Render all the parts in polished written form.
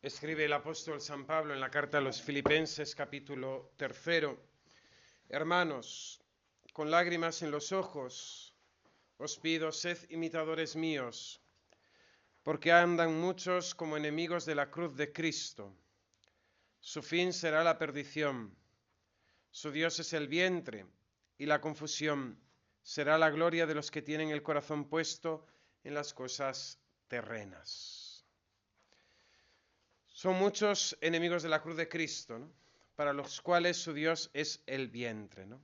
Escribe el apóstol San Pablo en la carta a los Filipenses, capítulo 3. Hermanos, con lágrimas en los ojos, os pido, sed imitadores míos, porque andan muchos como enemigos de la cruz de Cristo. Su fin será la perdición, su Dios es el vientre, y la confusión será la gloria de los que tienen el corazón puesto en las cosas terrenas. Son muchos enemigos de la cruz de Cristo, ¿no? Para los cuales su Dios es el vientre, ¿no?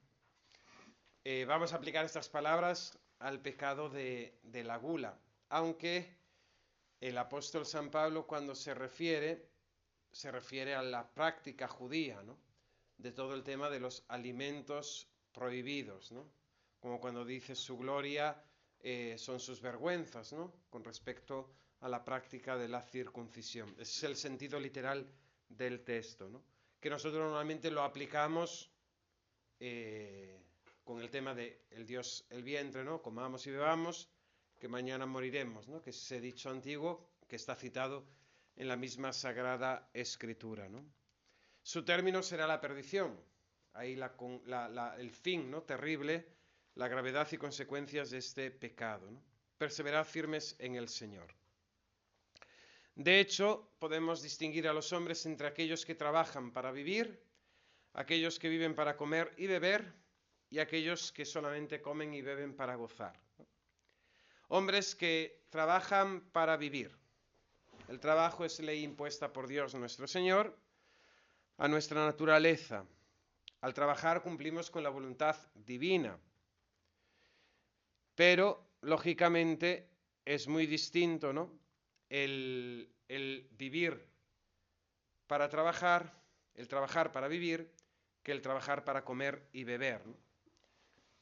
Vamos a aplicar estas palabras al pecado de la gula, aunque el apóstol San Pablo cuando se refiere a la práctica judía, ¿no? De todo el tema de los alimentos prohibidos, ¿no? Como cuando dice su gloria son sus vergüenzas, ¿no? Con respecto a la práctica de la circuncisión. Ese es el sentido literal del texto, ¿no? Que nosotros normalmente lo aplicamos con el tema de el Dios, el vientre, ¿no? Comamos y bebamos, que mañana moriremos, ¿no? Que es ese dicho antiguo que está citado en la misma Sagrada Escritura, ¿no? Su término será la perdición. Ahí el fin, ¿no? Terrible, la gravedad y consecuencias de este pecado, ¿no? Perseverad firmes en el Señor. De hecho, podemos distinguir a los hombres entre aquellos que trabajan para vivir, aquellos que viven para comer y beber, y aquellos que solamente comen y beben para gozar. Hombres que trabajan para vivir. El trabajo es ley impuesta por Dios nuestro Señor a nuestra naturaleza. Al trabajar cumplimos con la voluntad divina. Pero, lógicamente, es muy distinto, ¿no? El vivir para trabajar, el trabajar para vivir, que el trabajar para comer y beber, ¿no?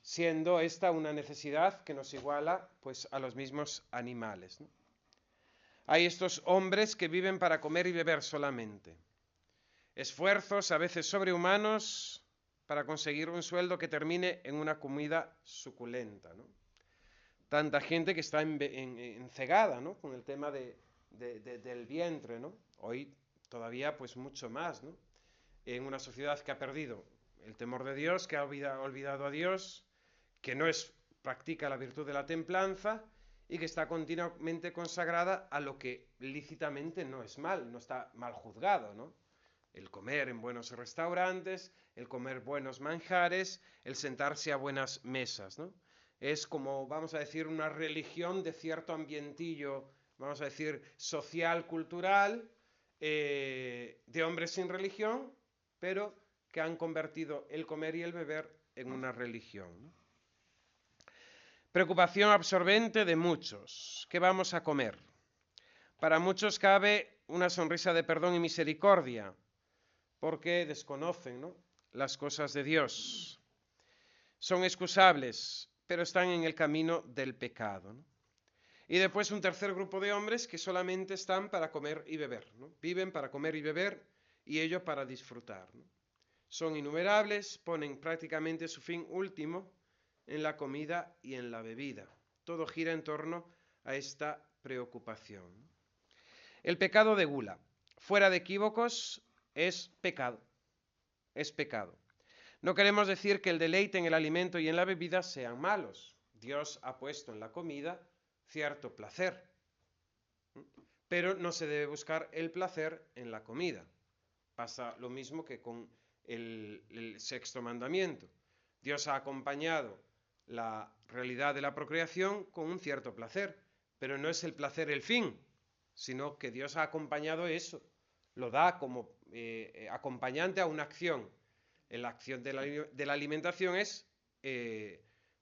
Siendo esta una necesidad que nos iguala pues a los mismos animales, ¿no? Hay estos hombres que viven para comer y beber solamente. Esfuerzos a veces sobrehumanos para conseguir un sueldo que termine en una comida suculenta, ¿no? Tanta gente que está encegada, ¿no? Con el tema del vientre, ¿no? Hoy todavía pues mucho más, ¿no? En una sociedad que ha perdido el temor de Dios, que ha olvidado a Dios, que no practica la virtud de la templanza y que está continuamente consagrada a lo que lícitamente no es mal, no está mal juzgado, ¿no? El comer en buenos restaurantes, el comer buenos manjares, el sentarse a buenas mesas, ¿no? Es como, vamos a decir, una religión de cierto ambientillo, vamos a decir, social, cultural, de hombres sin religión, pero que han convertido el comer y el beber en una religión, ¿no? Preocupación absorbente de muchos. ¿Qué vamos a comer? Para muchos cabe una sonrisa de perdón y misericordia, porque desconocen, ¿no?, las cosas de Dios. Son excusables, pero están en el camino del pecado, ¿no? Y después un tercer grupo de hombres que solamente están para comer y beber, ¿no? Viven para comer y beber y ello para disfrutar, ¿no? Son innumerables, ponen prácticamente su fin último en la comida y en la bebida. Todo gira en torno a esta preocupación. El pecado de gula, fuera de equívocos, es pecado. Es pecado. No queremos decir que el deleite en el alimento y en la bebida sean malos. Dios ha puesto en la comida cierto placer, pero no se debe buscar el placer en la comida. Pasa lo mismo que con el sexto mandamiento. Dios ha acompañado la realidad de la procreación con un cierto placer, pero no es el placer el fin, sino que Dios ha acompañado eso, lo da como acompañante a una acción. La acción de la alimentación es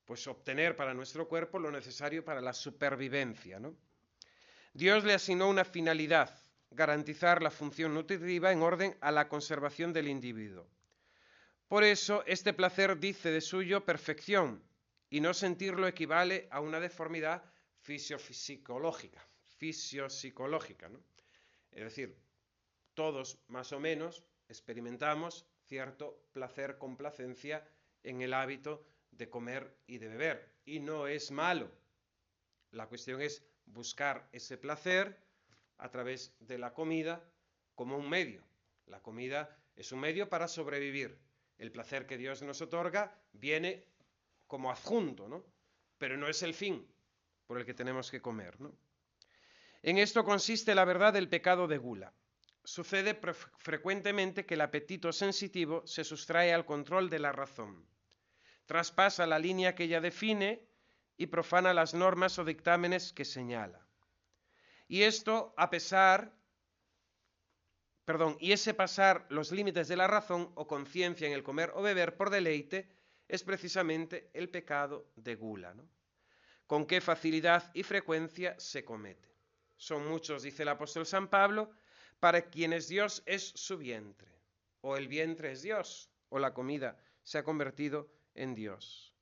pues obtener para nuestro cuerpo lo necesario para la supervivencia, ¿no? Dios le asignó una finalidad, garantizar la función nutritiva en orden a la conservación del individuo. Por eso, este placer dice de suyo perfección, y no sentirlo equivale a una deformidad fisiopsicológica, ¿no? Es decir, todos más o menos experimentamos cierto placer, complacencia en el hábito de comer y de beber, y no es malo. La cuestión es buscar ese placer a través de la comida como un medio. La comida es un medio para sobrevivir. El placer que Dios nos otorga viene como adjunto, ¿no? Pero no es el fin por el que tenemos que comer, ¿no? En esto consiste la verdad del pecado de gula. Sucede frecuentemente que el apetito sensitivo se sustrae al control de la razón, traspasa la línea que ella define y profana las normas o dictámenes que señala. Y esto y ese pasar los límites de la razón o conciencia en el comer o beber por deleite es precisamente el pecado de gula, ¿no? Con qué facilidad y frecuencia se comete. Son muchos, dice el apóstol San Pablo, para quienes Dios es su vientre, o el vientre es Dios, o la comida se ha convertido en Dios.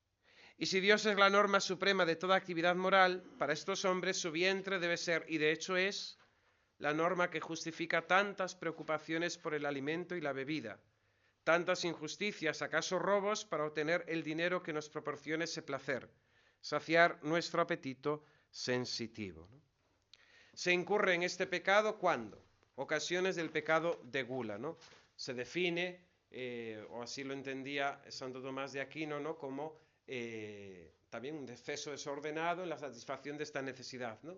Y si Dios es la norma suprema de toda actividad moral, para estos hombres su vientre debe ser, y de hecho es, la norma que justifica tantas preocupaciones por el alimento y la bebida, tantas injusticias, acaso robos, para obtener el dinero que nos proporcione ese placer, saciar nuestro apetito sensitivo, ¿no? Se incurre en este pecado ¿cuándo? Ocasiones del pecado de gula, ¿no? Se define, o así lo entendía Santo Tomás de Aquino, ¿no? Como también un exceso desordenado en la satisfacción de esta necesidad, ¿no?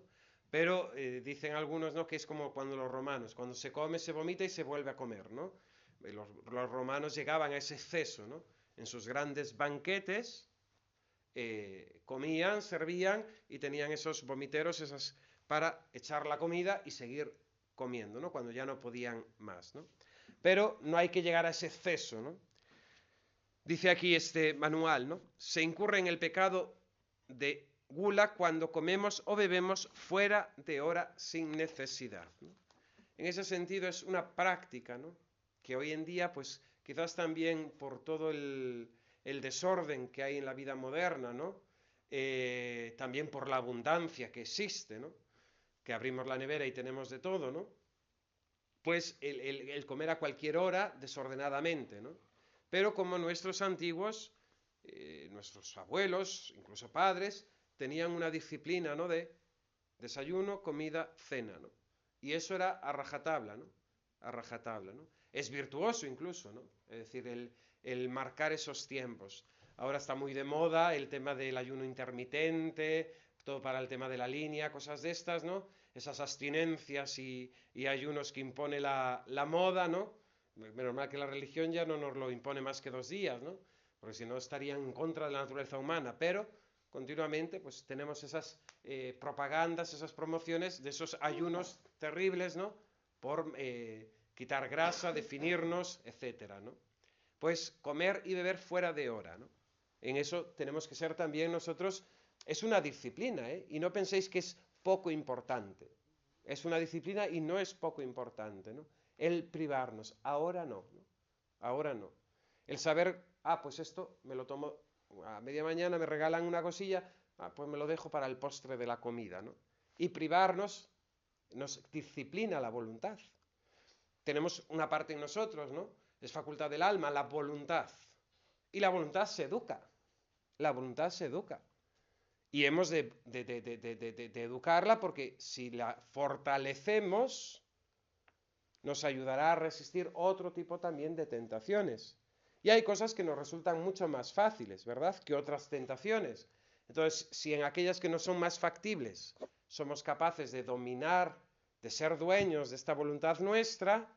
Pero dicen algunos, ¿no? Que es como cuando los romanos, cuando se come, se vomita y se vuelve a comer, ¿no? Los romanos llegaban a ese exceso, ¿no? En sus grandes banquetes comían, servían y tenían esos vomiteros, para echar la comida y seguir comiendo, ¿no? Cuando ya no podían más, ¿no? Pero no hay que llegar a ese exceso, ¿no? Dice aquí este manual, ¿no? Se incurre en el pecado de gula cuando comemos o bebemos fuera de hora sin necesidad, ¿no? En ese sentido es una práctica, ¿no? Que hoy en día, pues quizás también por todo el desorden que hay en la vida moderna, ¿no? También por la abundancia que existe, ¿no? Que abrimos la nevera y tenemos de todo, ¿no? Pues el comer a cualquier hora desordenadamente, ¿no? Pero como nuestros antiguos, nuestros abuelos, incluso padres, tenían una disciplina, ¿no? De desayuno, comida, cena, ¿no? Y eso era a rajatabla, ¿no? A rajatabla, ¿no? Es virtuoso incluso, ¿no? Es decir, el marcar esos tiempos. Ahora está muy de moda el tema del ayuno intermitente, todo para el tema de la línea, cosas de estas, ¿no? Esas abstinencias y ayunos que impone la moda, ¿no? Menos mal que la religión ya no nos lo impone más que 2 días, ¿no? Porque si no estarían en contra de la naturaleza humana, pero continuamente pues tenemos esas propagandas, esas promociones de esos ayunos terribles, ¿no? Por quitar grasa, definirnos, etcétera, ¿no? Pues comer y beber fuera de hora, ¿no? En eso tenemos que ser también nosotros, es una disciplina, ¿eh? Y no penséis que es poco importante. Es una disciplina y no es poco importante, ¿no? El privarnos, ahora no, ¿no? Ahora no. El saber, pues esto me lo tomo a media mañana, me regalan una cosilla, pues me lo dejo para el postre de la comida, ¿no? Y privarnos nos disciplina la voluntad. Tenemos una parte en nosotros, ¿no? Es facultad del alma, la voluntad. Y la voluntad se educa. La voluntad se educa. Y hemos de educarla porque si la fortalecemos, nos ayudará a resistir otro tipo también de tentaciones. Y hay cosas que nos resultan mucho más fáciles, ¿verdad?, que otras tentaciones. Entonces, si en aquellas que no son más factibles somos capaces de dominar, de ser dueños de esta voluntad nuestra,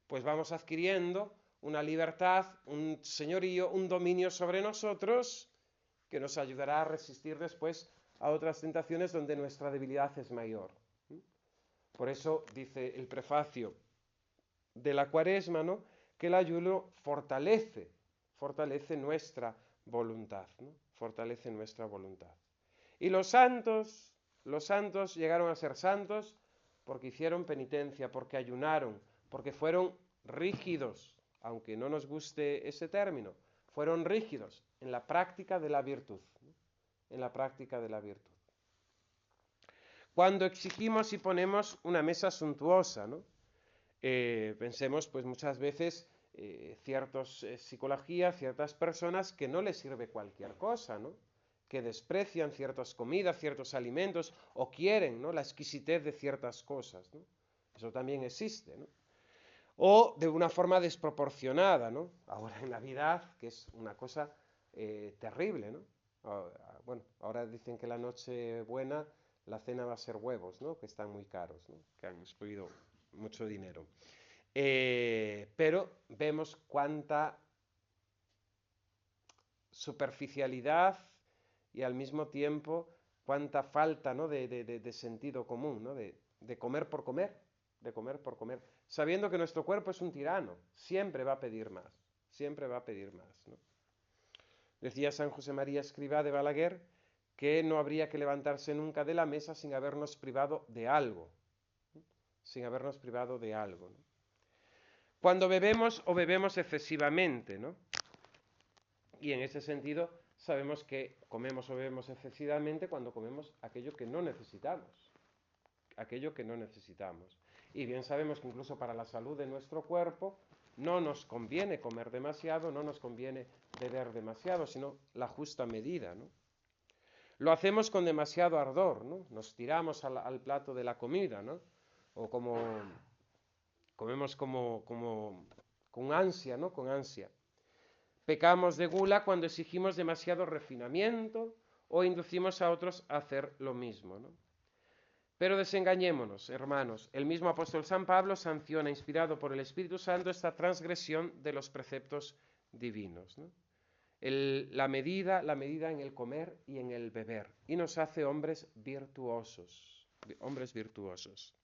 pues vamos adquiriendo una libertad, un señorío, un dominio sobre nosotros que nos ayudará a resistir después a otras tentaciones donde nuestra debilidad es mayor. Por eso dice el prefacio de la Cuaresma, ¿no?, que el ayuno fortalece nuestra voluntad, ¿no? Fortalece nuestra voluntad. Y los santos llegaron a ser santos porque hicieron penitencia, porque ayunaron, porque fueron rígidos, aunque no nos guste ese término, fueron rígidos en la práctica de la virtud, ¿no? En la práctica de la virtud. Cuando exigimos y ponemos una mesa suntuosa, ¿no? Pensemos pues muchas veces ciertas psicologías, ciertas personas que no les sirve cualquier cosa, ¿no? Que desprecian ciertas comidas, ciertos alimentos o quieren, ¿no?, la exquisitez de ciertas cosas, ¿no? Eso también existe, ¿no? o de una forma desproporcionada, ¿no? Ahora en Navidad, que es una cosa terrible, ¿no? Bueno, ahora dicen que la noche buena, la cena va a ser huevos, ¿no? Que están muy caros, ¿no? Que han explotado mucho dinero. Pero vemos cuánta superficialidad y al mismo tiempo cuánta falta, ¿no? de sentido común, ¿no? De comer por comer, de comer por comer, sabiendo que nuestro cuerpo es un tirano, siempre va a pedir más, siempre va a pedir más, ¿no? Decía San José María Escrivá de Balaguer que no habría que levantarse nunca de la mesa sin habernos privado de algo, ¿no? Sin habernos privado de algo, ¿no? Cuando bebemos o bebemos excesivamente, ¿no? Y en ese sentido sabemos que comemos o bebemos excesivamente cuando comemos aquello que no necesitamos, aquello que no necesitamos. Y bien sabemos que incluso para la salud de nuestro cuerpo no nos conviene comer demasiado, no nos conviene beber demasiado, sino la justa medida, ¿no? Lo hacemos con demasiado ardor, ¿no? Nos tiramos al plato de la comida, ¿no? O comemos con ansia, ¿no? Con ansia. Pecamos de gula cuando exigimos demasiado refinamiento o inducimos a otros a hacer lo mismo, ¿no? Pero desengañémonos, hermanos. El mismo apóstol San Pablo sanciona, inspirado por el Espíritu Santo, esta transgresión de los preceptos divinos, ¿no? La medida en el comer y en el beber. Y nos hace hombres virtuosos. Hombres virtuosos.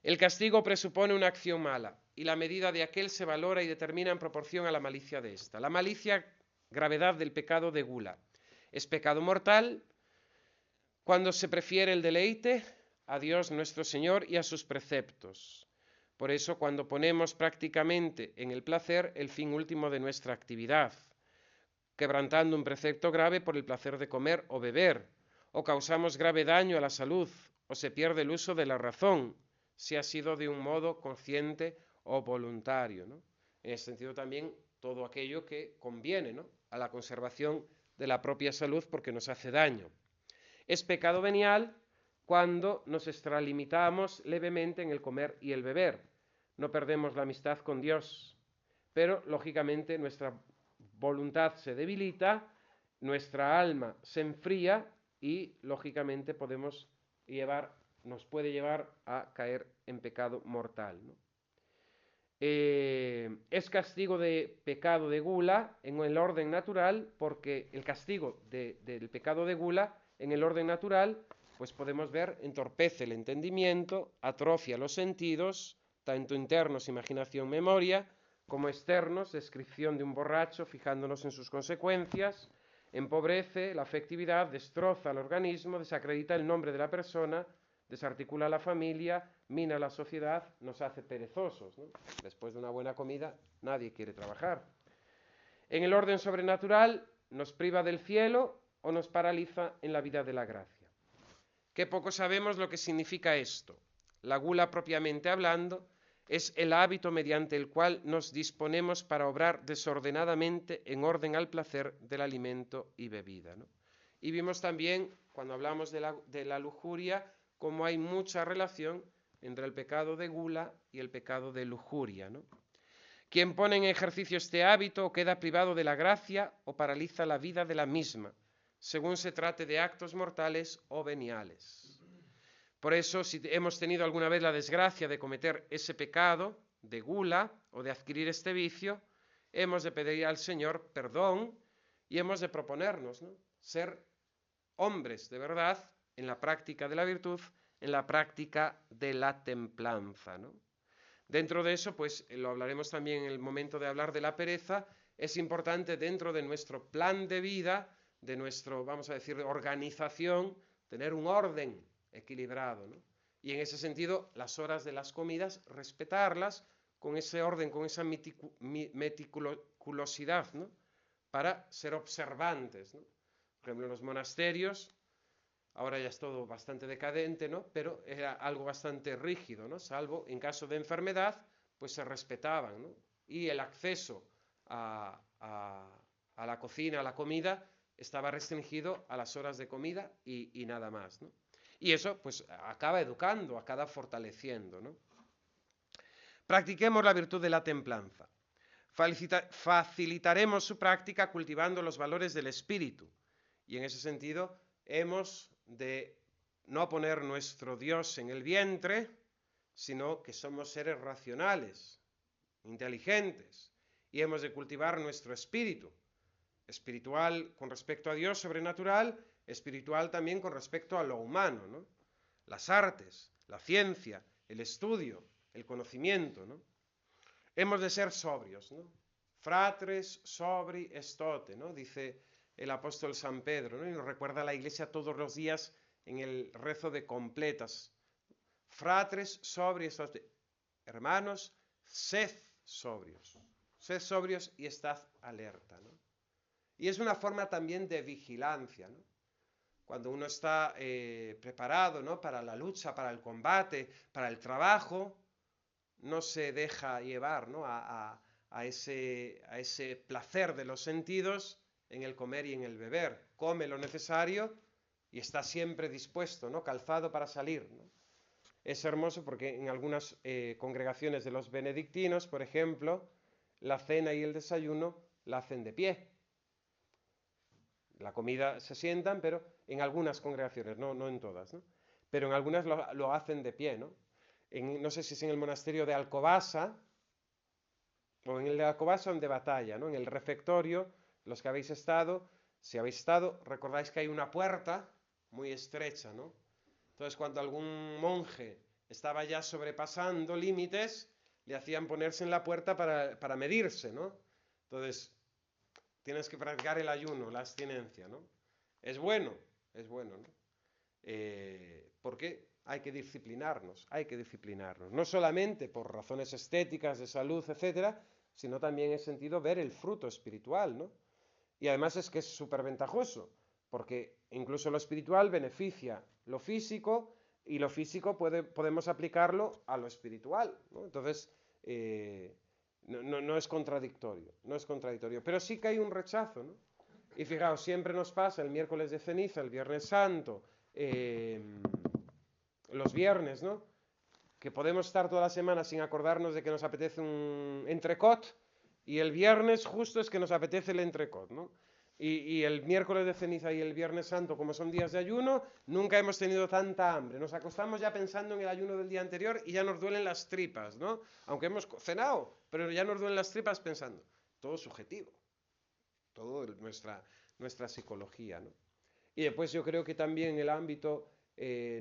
El castigo presupone una acción mala, y la medida de aquel se valora y determina en proporción a la malicia de ésta. La malicia, gravedad del pecado de gula. Es pecado mortal cuando se prefiere el deleite a Dios nuestro Señor y a sus preceptos. Por eso, cuando ponemos prácticamente en el placer el fin último de nuestra actividad, quebrantando un precepto grave por el placer de comer o beber, o causamos grave daño a la salud, o se pierde el uso de la razón, si ha sido de un modo consciente o voluntario, ¿no? En ese sentido también todo aquello que conviene, ¿no? A la conservación de la propia salud porque nos hace daño. Es pecado venial cuando nos extralimitamos levemente en el comer y el beber. No perdemos la amistad con Dios, pero lógicamente nuestra voluntad se debilita, nuestra alma se enfría y lógicamente nos puede llevar a caer en pecado mortal, ¿no? Es castigo de pecado de gula en el orden natural, porque el castigo del pecado de gula en el orden natural, pues podemos ver, entorpece el entendimiento, atrofia los sentidos, tanto internos, imaginación, memoria, como externos, descripción de un borracho, fijándonos en sus consecuencias, empobrece la afectividad, destroza el organismo, desacredita el nombre de la persona, desarticula la familia, mina la sociedad, nos hace perezosos, ¿no? Después de una buena comida, nadie quiere trabajar. En el orden sobrenatural, nos priva del cielo o nos paraliza en la vida de la gracia. Qué poco sabemos lo que significa esto. La gula, propiamente hablando, es el hábito mediante el cual nos disponemos para obrar desordenadamente en orden al placer del alimento y bebida, ¿no? Y vimos también, cuando hablamos de la lujuria, cómo hay mucha relación entre el pecado de gula y el pecado de lujuria, ¿no? Quien pone en ejercicio este hábito o queda privado de la gracia o paraliza la vida de la misma, según se trate de actos mortales o veniales. Por eso, si hemos tenido alguna vez la desgracia de cometer ese pecado de gula o de adquirir este vicio, hemos de pedir al Señor perdón y hemos de proponernos, ¿no? Ser hombres de verdad en la práctica de la virtud, en la práctica de la templanza, ¿no? Dentro de eso, pues lo hablaremos también en el momento de hablar de la pereza, es importante dentro de nuestro plan de vida, de nuestro, vamos a decir, organización, tener un orden equilibrado, ¿no? Y en ese sentido, las horas de las comidas, respetarlas con ese orden, con esa meticulosidad, ¿no? Para ser observantes, ¿no? Por ejemplo, en los monasterios, ahora ya es todo bastante decadente, ¿no? Pero era algo bastante rígido, ¿no? Salvo en caso de enfermedad, pues se respetaban, ¿no? Y el acceso a la cocina, a la comida, estaba restringido a las horas de comida y nada más, ¿no? Y eso, pues, acaba educando, acaba fortaleciendo, ¿no? Practiquemos la virtud de la templanza. Facilitaremos su práctica cultivando los valores del espíritu. Y en ese sentido hemos de no poner nuestro Dios en el vientre, sino que somos seres racionales, inteligentes, y hemos de cultivar nuestro espíritu, espiritual con respecto a Dios, sobrenatural, espiritual también con respecto a lo humano, ¿no? Las artes, la ciencia, el estudio, el conocimiento, ¿no? Hemos de ser sobrios, ¿no? Fratres sobri estote, ¿no? Dice el apóstol San Pedro, ¿no? Y nos recuerda a la Iglesia todos los días en el rezo de completas. Fratres sobri estote. Hermanos, sed sobrios. Sed sobrios y estad alerta, ¿no? Y es una forma también de vigilancia, ¿no? Cuando uno está preparado, ¿no? Para la lucha, para el combate, para el trabajo, no se deja llevar, ¿no? a ese placer de los sentidos en el comer y en el beber. Come lo necesario y está siempre dispuesto, ¿no? Calzado para salir, ¿no? Es hermoso porque en algunas congregaciones de los benedictinos, por ejemplo, la cena y el desayuno la hacen de pie. La comida se sientan, pero en algunas congregaciones, no en todas, ¿no? Pero en algunas lo hacen de pie, ¿no? No sé si es en el monasterio de Alcobasa, o en el de Alcobasa o en de Batalla, ¿no? En el refectorio, los que habéis estado, si habéis estado, recordáis que hay una puerta muy estrecha, ¿no? Entonces, cuando algún monje estaba ya sobrepasando límites, le hacían ponerse en la puerta para medirse, ¿no? Entonces, tienes que practicar el ayuno, la abstinencia, ¿no? Es bueno, ¿no? Porque hay que disciplinarnos, no solamente por razones estéticas, de salud, etcétera, sino también en sentido ver el fruto espiritual, ¿no? Y además es que es súper ventajoso, porque incluso lo espiritual beneficia lo físico, y lo físico podemos aplicarlo a lo espiritual, ¿no? Entonces, no es contradictorio, pero sí que hay un rechazo, ¿no? Y fijaos, siempre nos pasa el miércoles de ceniza, el Viernes Santo, los viernes, ¿no? Que podemos estar toda la semana sin acordarnos de que nos apetece un entrecot, y el viernes justo es que nos apetece el entrecot, ¿no? Y el miércoles de ceniza y el Viernes Santo, como son días de ayuno, nunca hemos tenido tanta hambre. Nos acostamos ya pensando en el ayuno del día anterior y ya nos duelen las tripas, ¿no? Aunque hemos cenado, pero ya nos duelen las tripas pensando. Todo subjetivo, todo nuestra psicología, ¿no? Y después yo creo que también en el ámbito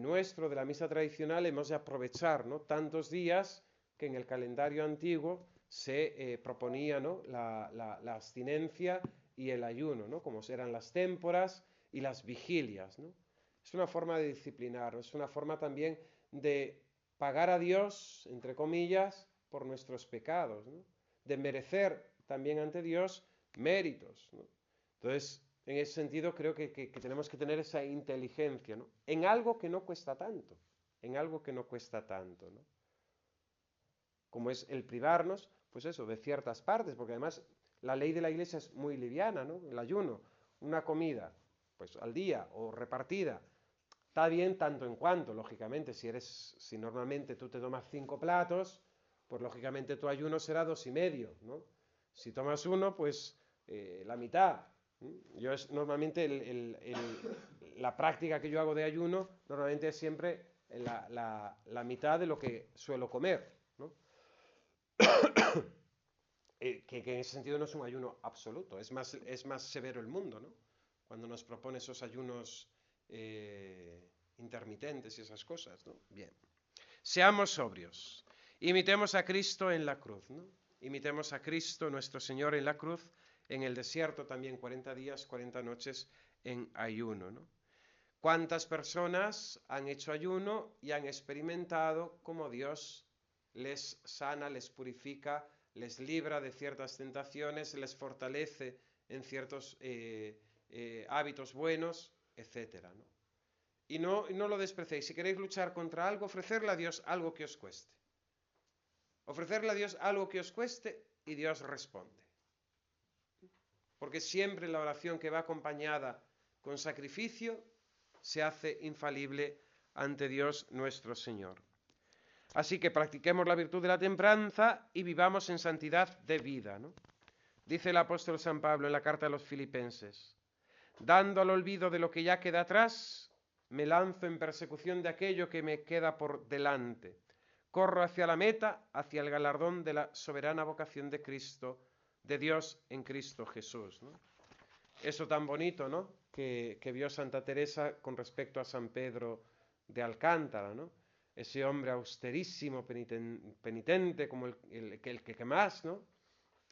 nuestro de la misa tradicional hemos de aprovechar, ¿no? Tantos días que en el calendario antiguo se proponía, ¿no? la abstinencia y el ayuno, ¿no? Como eran las témporas y las vigilias, ¿no? Es una forma de disciplinarnos, es una forma también de pagar a Dios, entre comillas, por nuestros pecados, ¿no? De merecer también ante Dios méritos, ¿no? Entonces, en ese sentido creo que tenemos que tener esa inteligencia, ¿no? En algo que no cuesta tanto, ¿no? Como es el privarnos, pues eso, de ciertas partes, porque además la ley de la Iglesia es muy liviana, ¿no? El ayuno, una comida, pues al día o repartida, está bien tanto en cuanto, lógicamente, si normalmente tú te tomas 5 platos, pues lógicamente tu ayuno será 2,5, ¿no? Si tomas uno, pues la mitad. Yo normalmente la práctica que yo hago de ayuno, normalmente es siempre la mitad de lo que suelo comer, ¿no? Que en ese sentido no es un ayuno absoluto, es más severo el mundo, ¿no? Cuando nos propone esos ayunos intermitentes y esas cosas, ¿no? Bien. Seamos sobrios. Imitemos a Cristo en la cruz, ¿no? Imitemos a Cristo, nuestro Señor, en la cruz, en el desierto también 40 días, 40 noches en ayuno, ¿no? ¿Cuántas personas han hecho ayuno y han experimentado cómo Dios les sana, les purifica, les libra de ciertas tentaciones, les fortalece en ciertos hábitos buenos, etcétera, ¿no? Y no lo despreciéis. Si queréis luchar contra algo, ofrecerle a Dios algo que os cueste. Ofrecerle a Dios algo que os cueste y Dios responde. Porque siempre la oración que va acompañada con sacrificio se hace infalible ante Dios nuestro Señor. Así que practiquemos la virtud de la templanza y vivamos en santidad de vida, ¿no? Dice el apóstol San Pablo en la carta a los Filipenses: dando al olvido de lo que ya queda atrás, me lanzo en persecución de aquello que me queda por delante. Corro hacia la meta, hacia el galardón de la soberana vocación de Cristo, de Dios en Cristo Jesús, ¿no? Eso tan bonito, ¿no?, que vio Santa Teresa con respecto a San Pedro de Alcántara, ¿no? Ese hombre austerísimo, penitente, como el que más, ¿no?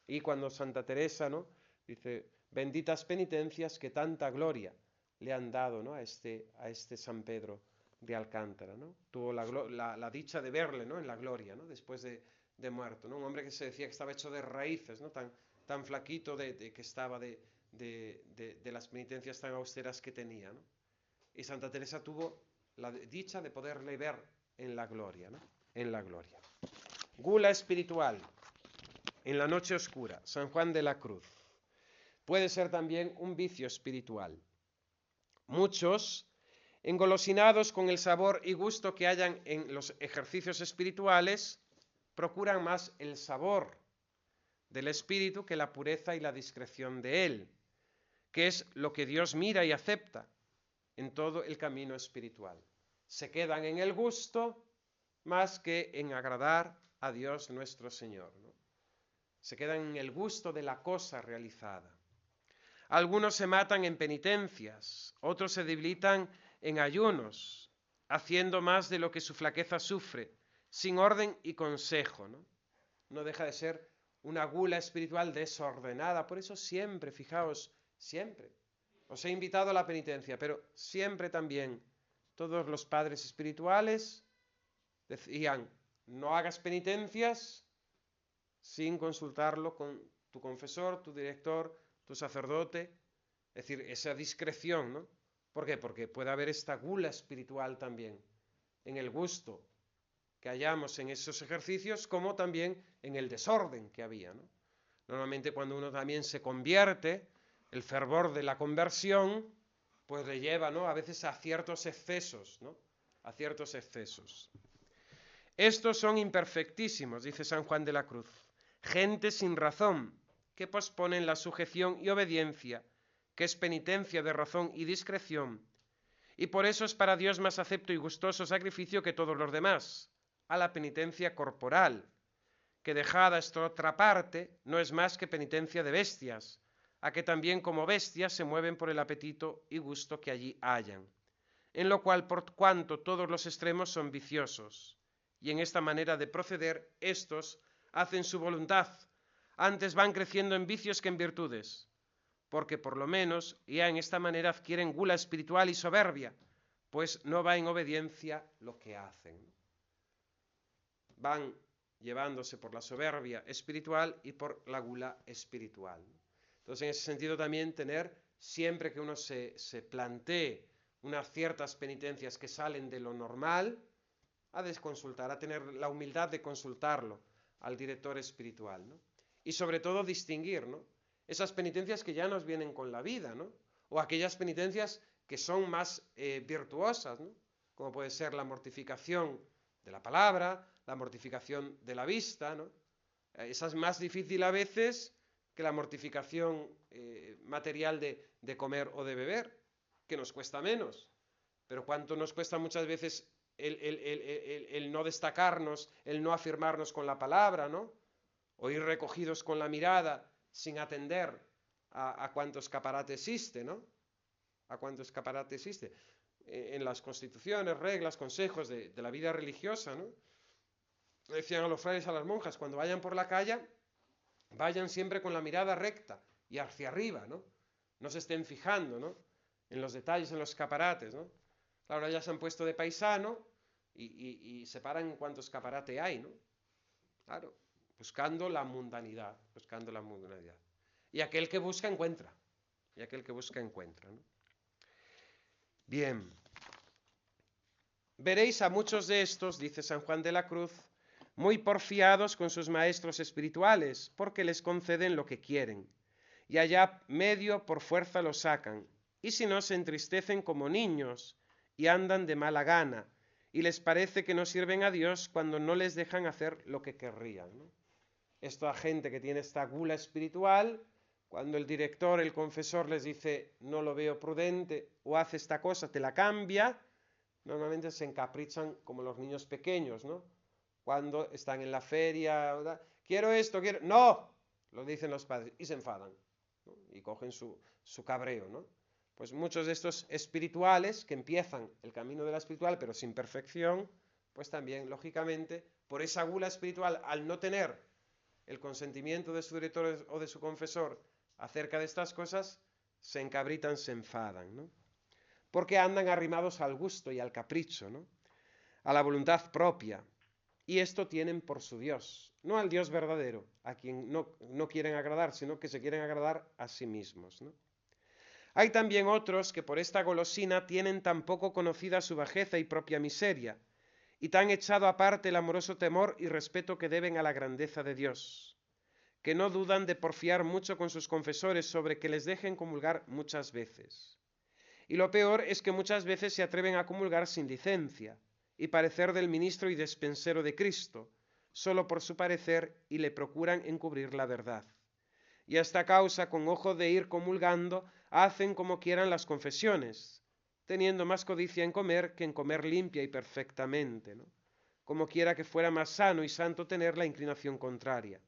Y cuando Santa Teresa, ¿no?, dice: benditas penitencias que tanta gloria le han dado, ¿no?, a este San Pedro de Alcántara, ¿no? Tuvo la dicha de verle, ¿no?, en la gloria, ¿no?, después de muerto, ¿no? Un hombre que se decía que estaba hecho de raíces, ¿no?, tan flaquito que estaba de las penitencias tan austeras que tenía, ¿no? Y Santa Teresa tuvo la dicha de poderle ver en la gloria, ¿no?, en la gloria. Gula espiritual. En la noche oscura, San Juan de la Cruz. Puede ser también un vicio espiritual. Muchos, engolosinados con el sabor y gusto que hayan en los ejercicios espirituales, procuran más el sabor del espíritu que la pureza y la discreción de él, que es lo que Dios mira y acepta en todo el camino espiritual. Se quedan en el gusto más que en agradar a Dios nuestro Señor, ¿no? Se quedan en el gusto de la cosa realizada. Algunos se matan en penitencias, otros se debilitan en ayunos, haciendo más de lo que su flaqueza sufre, sin orden y consejo, ¿no? No deja de ser una gula espiritual desordenada. Por eso siempre, fijaos, siempre os he invitado a la penitencia, pero siempre también todos los padres espirituales decían: no hagas penitencias sin consultarlo con tu confesor, tu director, tu sacerdote. Es decir, esa discreción, ¿no? ¿Por qué? Porque puede haber esta gula espiritual también, en el gusto que hallamos en esos ejercicios, como también en el desorden que había, ¿no? Normalmente cuando uno también se convierte, el fervor de la conversión, pues le lleva, ¿no?, a veces a ciertos excesos, ¿no?, a ciertos excesos. Estos son imperfectísimos, dice San Juan de la Cruz, gente sin razón, que posponen la sujeción y obediencia, que es penitencia de razón y discreción, y por eso es para Dios más acepto y gustoso sacrificio que todos los demás, a la penitencia corporal, que dejada esta otra parte, no es más que penitencia de bestias, a que también como bestias se mueven por el apetito y gusto que allí hallan, en lo cual por cuanto todos los extremos son viciosos, y en esta manera de proceder estos hacen su voluntad, antes van creciendo en vicios que en virtudes, porque por lo menos ya en esta manera adquieren gula espiritual y soberbia, pues no va en obediencia lo que hacen. Van llevándose por la soberbia espiritual y por la gula espiritual. Entonces, en ese sentido también tener, siempre que uno se plantee unas ciertas penitencias que salen de lo normal, a desconsultar, a tener la humildad de consultarlo al director espiritual, ¿no? Y sobre todo distinguir, ¿no?, esas penitencias que ya nos vienen con la vida, ¿no?, o aquellas penitencias que son más virtuosas, ¿no?, como puede ser la mortificación de la palabra, la mortificación de la vista, ¿no? Esa es más difícil a veces que la mortificación material de comer o de beber, que nos cuesta menos. Pero cuánto nos cuesta muchas veces el no destacarnos, el no afirmarnos con la palabra, ¿no?, o ir recogidos con la mirada sin atender a cuánto escaparate existe, ¿no?, a cuánto escaparate existe en las constituciones, reglas, consejos de la vida religiosa, ¿no? Decían a los frailes, a las monjas, cuando vayan por la calle, vayan siempre con la mirada recta y hacia arriba, ¿no? No se estén fijando, ¿no?, en los detalles, en los escaparates, ¿no? Claro, ya se han puesto de paisano y se paran en cuánto escaparate hay, ¿no? Claro, buscando la mundanidad, buscando la mundanidad. Y aquel que busca, encuentra. Y aquel que busca, encuentra, ¿no? Bien. Veréis a muchos de estos, dice San Juan de la Cruz, muy porfiados con sus maestros espirituales, porque les conceden lo que quieren, y allá medio por fuerza lo sacan, y si no se entristecen como niños, y andan de mala gana, y les parece que no sirven a Dios cuando no les dejan hacer lo que querrían, ¿no? Esta gente que tiene esta gula espiritual, cuando el director, el confesor les dice no lo veo prudente o hace esta cosa, te la cambia, normalmente se encaprichan como los niños pequeños, ¿no? Cuando están en la feria, ¿verdad? Quiero esto, quiero... ¡No! Lo dicen los padres y se enfadan, ¿no? Y cogen su cabreo, ¿no? Pues muchos de estos espirituales que empiezan el camino de la espiritual pero sin perfección, pues también, lógicamente, por esa gula espiritual, al no tener el consentimiento de su director o de su confesor acerca de estas cosas, se encabritan, se enfadan, ¿no? Porque andan arrimados al gusto y al capricho, ¿no? A la voluntad propia. Y esto tienen por su Dios, no al Dios verdadero, a quien no quieren agradar, sino que se quieren agradar a sí mismos, ¿no? Hay también otros que por esta golosina tienen tan poco conocida su bajeza y propia miseria, y tan echado aparte el amoroso temor y respeto que deben a la grandeza de Dios, que no dudan de porfiar mucho con sus confesores sobre que les dejen comulgar muchas veces. Y lo peor es que muchas veces se atreven a comulgar sin licencia y parecer del ministro y despensero de Cristo, solo por su parecer, y le procuran encubrir la verdad. Y a esta causa, con ojo de ir comulgando, hacen como quieran las confesiones, teniendo más codicia en comer que en comer limpia y perfectamente, ¿no? Como quiera que fuera más sano y santo tener la inclinación contraria,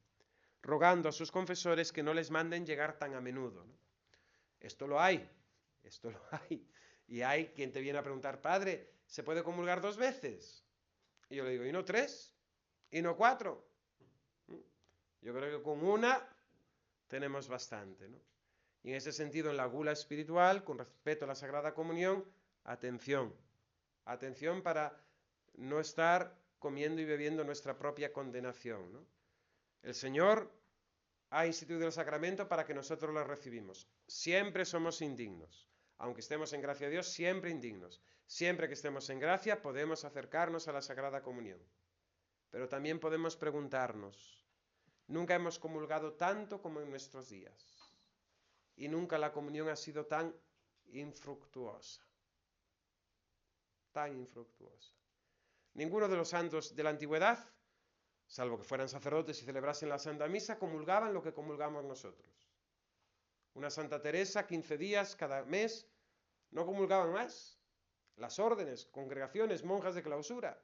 rogando a sus confesores que no les manden llegar tan a menudo, ¿no? Esto lo hay. Y hay quien te viene a preguntar, padre, ¿se puede comulgar 2 veces? Y yo le digo, ¿y no 3? ¿Y no 4? Yo creo que con una tenemos bastante, ¿no? Y en ese sentido, en la gula espiritual, con respecto a la Sagrada Comunión, atención. Atención para no estar comiendo y bebiendo nuestra propia condenación, ¿no? El Señor ha instituido el sacramento para que nosotros lo recibimos. Siempre somos indignos. Aunque estemos en gracia de Dios, siempre indignos. Siempre que estemos en gracia podemos acercarnos a la Sagrada Comunión. Pero también podemos preguntarnos, nunca hemos comulgado tanto como en nuestros días. Y nunca la comunión ha sido tan infructuosa. Tan infructuosa. Ninguno de los santos de la antigüedad, salvo que fueran sacerdotes y celebrasen la Santa Misa, comulgaban lo que comulgamos nosotros. Una Santa Teresa, 15 días cada mes, no comulgaban más. Las órdenes, congregaciones, monjas de clausura.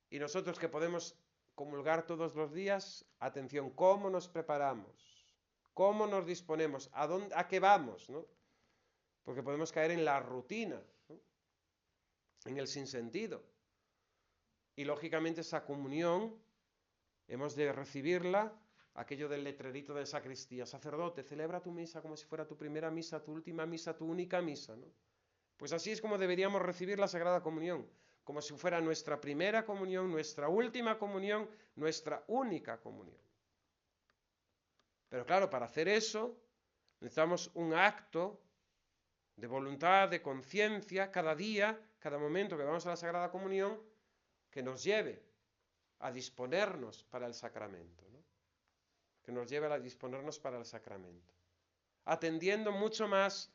Y nosotros que podemos comulgar todos los días, atención, ¿cómo nos preparamos? ¿Cómo nos disponemos? ¿A qué vamos? ¿No? Porque podemos caer en la rutina, ¿no? En el sinsentido. Y lógicamente esa comunión hemos de recibirla, aquello del letrerito de sacristía, sacerdote, celebra tu misa como si fuera tu primera misa, tu última misa, tu única misa, ¿no? Pues así es como deberíamos recibir la Sagrada Comunión, como si fuera nuestra primera comunión, nuestra última comunión, nuestra única comunión. Pero claro, para hacer eso necesitamos un acto de voluntad, de conciencia, cada día, cada momento que vamos a la Sagrada Comunión, que nos lleve a disponernos para el sacramento, ¿no? Que nos lleve a disponernos para el sacramento, atendiendo mucho más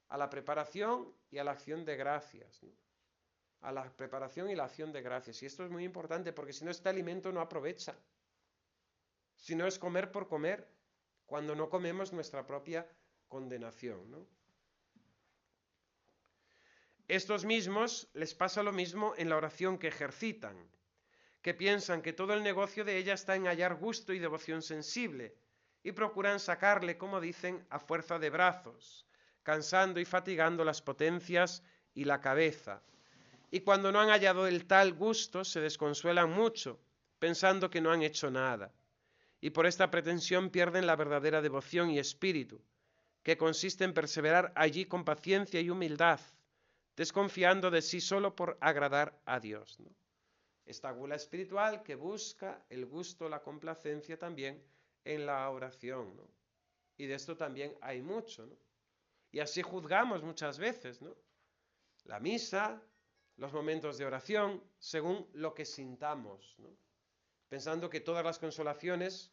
a la preparación y a la acción de gracias, ¿no? A la preparación y la acción de gracias. Y esto es muy importante porque si no, este alimento no aprovecha. Si no, es comer por comer, cuando no comemos nuestra propia condenación, ¿no? Estos mismos les pasa lo mismo en la oración que ejercitan, que piensan que todo el negocio de ella está en hallar gusto y devoción sensible, y procuran sacarle, como dicen, a fuerza de brazos, cansando y fatigando las potencias y la cabeza. Y cuando no han hallado el tal gusto, se desconsuelan mucho, pensando que no han hecho nada. Y por esta pretensión pierden la verdadera devoción y espíritu, que consiste en perseverar allí con paciencia y humildad, desconfiando de sí solo por agradar a Dios, ¿no? Esta gula espiritual que busca el gusto, la complacencia también en la oración, ¿no? Y de esto también hay mucho, ¿no? Y así juzgamos muchas veces, ¿no? La misa, los momentos de oración, según lo que sintamos, ¿no? Pensando que todas las consolaciones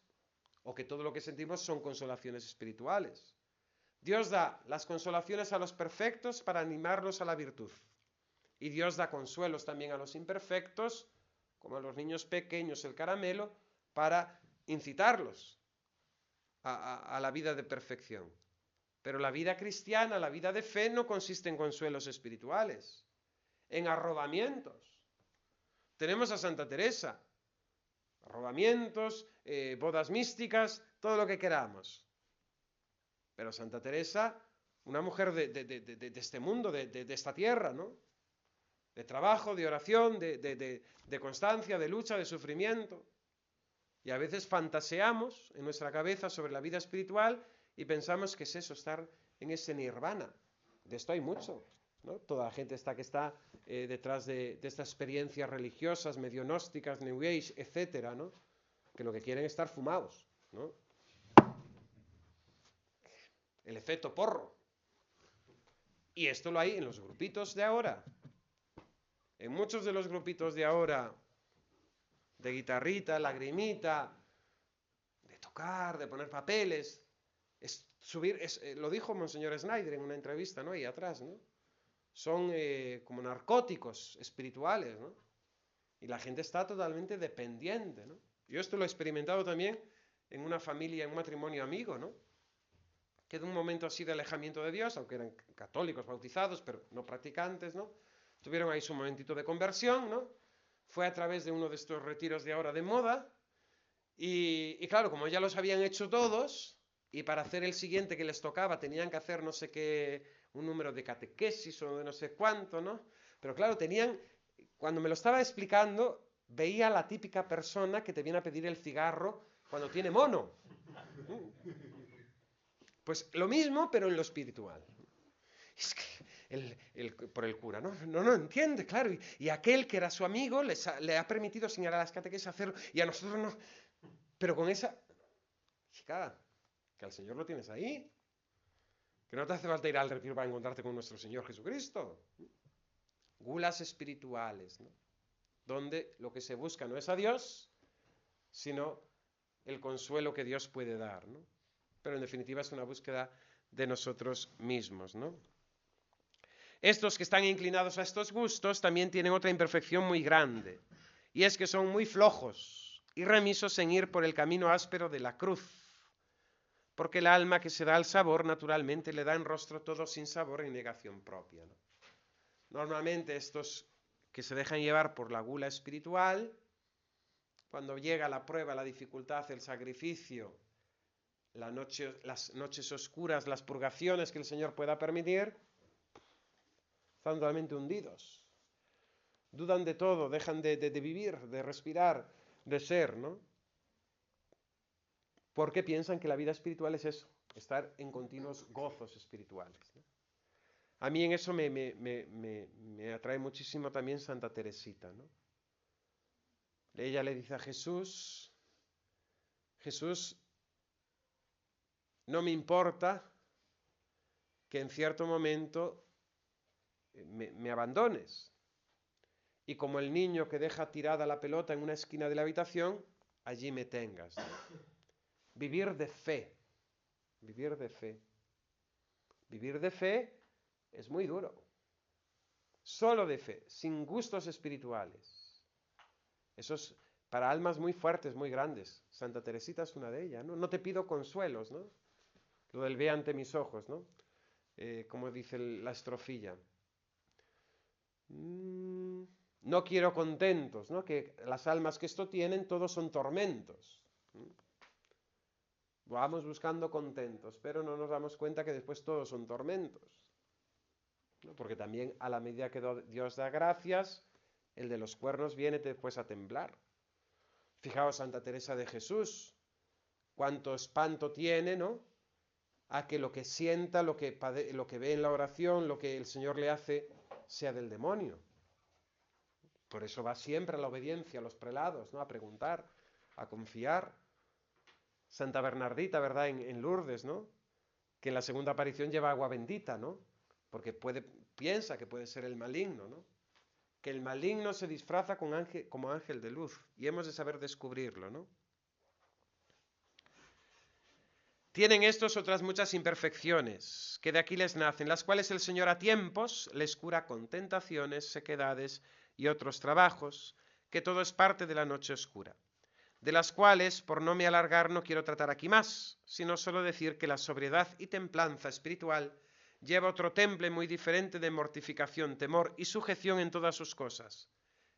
o que todo lo que sentimos son consolaciones espirituales. Dios da las consolaciones a los perfectos para animarlos a la virtud. Y Dios da consuelos también a los imperfectos, como a los niños pequeños el caramelo, para incitarlos a la vida de perfección. Pero la vida cristiana, la vida de fe, no consiste en consuelos espirituales, en arrobamientos. Tenemos a Santa Teresa, arrobamientos, bodas místicas, todo lo que queramos. Pero Santa Teresa, una mujer de este mundo, de esta tierra, ¿no? De trabajo, de oración, de constancia, de lucha, de sufrimiento. Y a veces fantaseamos en nuestra cabeza sobre la vida espiritual y pensamos que es eso, estar en ese nirvana. De esto hay mucho, ¿no? Toda la gente que está detrás de estas experiencias religiosas, medio gnósticas, New Age, etcétera, ¿no? Que lo que quieren es estar fumados, ¿no? El efecto porro. Y esto lo hay en los grupitos de ahora. En muchos de los grupitos de ahora, de guitarrita, lagrimita, de tocar, de poner papeles, lo dijo Monseñor Snyder en una entrevista, ¿no? Ahí atrás, ¿no? Son como narcóticos espirituales, ¿no? Y la gente está totalmente dependiente, ¿no? Yo esto lo he experimentado también en una familia, en un matrimonio amigo, ¿no? Que de un momento así de alejamiento de Dios, aunque eran católicos bautizados, pero no practicantes, ¿no? Tuvieron ahí su momentito de conversión, ¿no? Fue a través de uno de estos retiros de ahora de moda, y claro, como ya los habían hecho todos, y para hacer el siguiente que les tocaba tenían que hacer no sé qué, un número de catequesis o de no sé cuánto, ¿no? Pero claro, cuando me lo estaba explicando, veía a la típica persona que te viene a pedir el cigarro cuando tiene mono. Pues lo mismo, pero en lo espiritual. Es que por el cura, no entiende, claro. Y aquel que era su amigo le ha permitido señalar a las catequesis hacerlo, y a nosotros no. Pero con esa... Chica, que al Señor lo tienes ahí. Que no te hace falta ir al retiro para encontrarte con nuestro Señor Jesucristo. Gulas espirituales, ¿no? Donde lo que se busca no es a Dios, sino el consuelo que Dios puede dar, ¿no? Pero en definitiva es una búsqueda de nosotros mismos, ¿no? Estos que están inclinados a estos gustos también tienen otra imperfección muy grande, y es que son muy flojos y remisos en ir por el camino áspero de la cruz, porque el alma que se da al sabor naturalmente le da en rostro todo sin sabor y negación propia, ¿no? Normalmente estos que se dejan llevar por la gula espiritual, cuando llega la prueba, la dificultad, el sacrificio, las noches oscuras, las purgaciones que el Señor pueda permitir, están totalmente hundidos. Dudan de todo, dejan de vivir, de respirar, de ser, ¿no? Porque piensan que la vida espiritual es eso, estar en continuos gozos espirituales, ¿no? A mí en eso me atrae muchísimo también Santa Teresita, ¿no? Ella le dice a Jesús, no me importa que en cierto momento me abandones. Y como el niño que deja tirada la pelota en una esquina de la habitación, allí me tengas, ¿no? Vivir de fe, vivir de fe. Vivir de fe es muy duro. Solo de fe, sin gustos espirituales. Eso es para almas muy fuertes, muy grandes. Santa Teresita es una de ellas, ¿no? No te pido consuelos, ¿no? Lo del ve ante mis ojos, ¿no? Como dice la estrofilla. No quiero contentos, ¿no? Que las almas que esto tienen, todos son tormentos. Vamos buscando contentos, pero no nos damos cuenta que después todos son tormentos, ¿no? Porque también a la medida que Dios da gracias, el de los cuernos viene después a temblar. Fijaos, Santa Teresa de Jesús, cuánto espanto tiene, ¿no? A que lo que sienta, lo que ve en la oración, lo que el Señor le hace, sea del demonio. Por eso va siempre a la obediencia, a los prelados, ¿no? A preguntar, a confiar. Santa Bernardita, ¿verdad? En Lourdes, ¿no? Que en la segunda aparición lleva agua bendita, ¿no? Porque piensa que puede ser el maligno, ¿no? Que el maligno se disfraza como ángel de luz, y hemos de saber descubrirlo, ¿no? Tienen estos otras muchas imperfecciones, que de aquí les nacen, las cuales el Señor a tiempos les cura con tentaciones, sequedades y otros trabajos, que todo es parte de la noche oscura, de las cuales, por no me alargar, no quiero tratar aquí más, sino solo decir que la sobriedad y templanza espiritual lleva otro temple muy diferente de mortificación, temor y sujeción en todas sus cosas,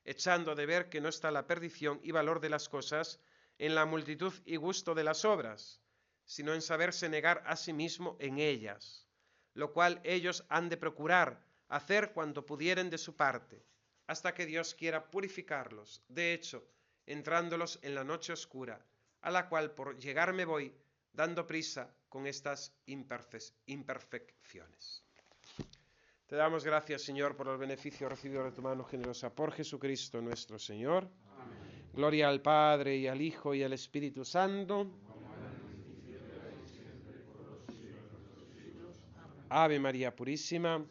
echando de ver que no está la perdición y valor de las cosas en la multitud y gusto de las obras, sino en saberse negar a sí mismo en ellas, lo cual ellos han de procurar hacer cuanto pudieren de su parte, hasta que Dios quiera purificarlos, de hecho, entrándolos en la noche oscura, a la cual por llegar me voy, dando prisa con estas imperfecciones. Te damos gracias, Señor, por el beneficio recibido de tu mano generosa por Jesucristo nuestro Señor. Amén. Gloria al Padre, y al Hijo, y al Espíritu Santo. Ave María Purísima.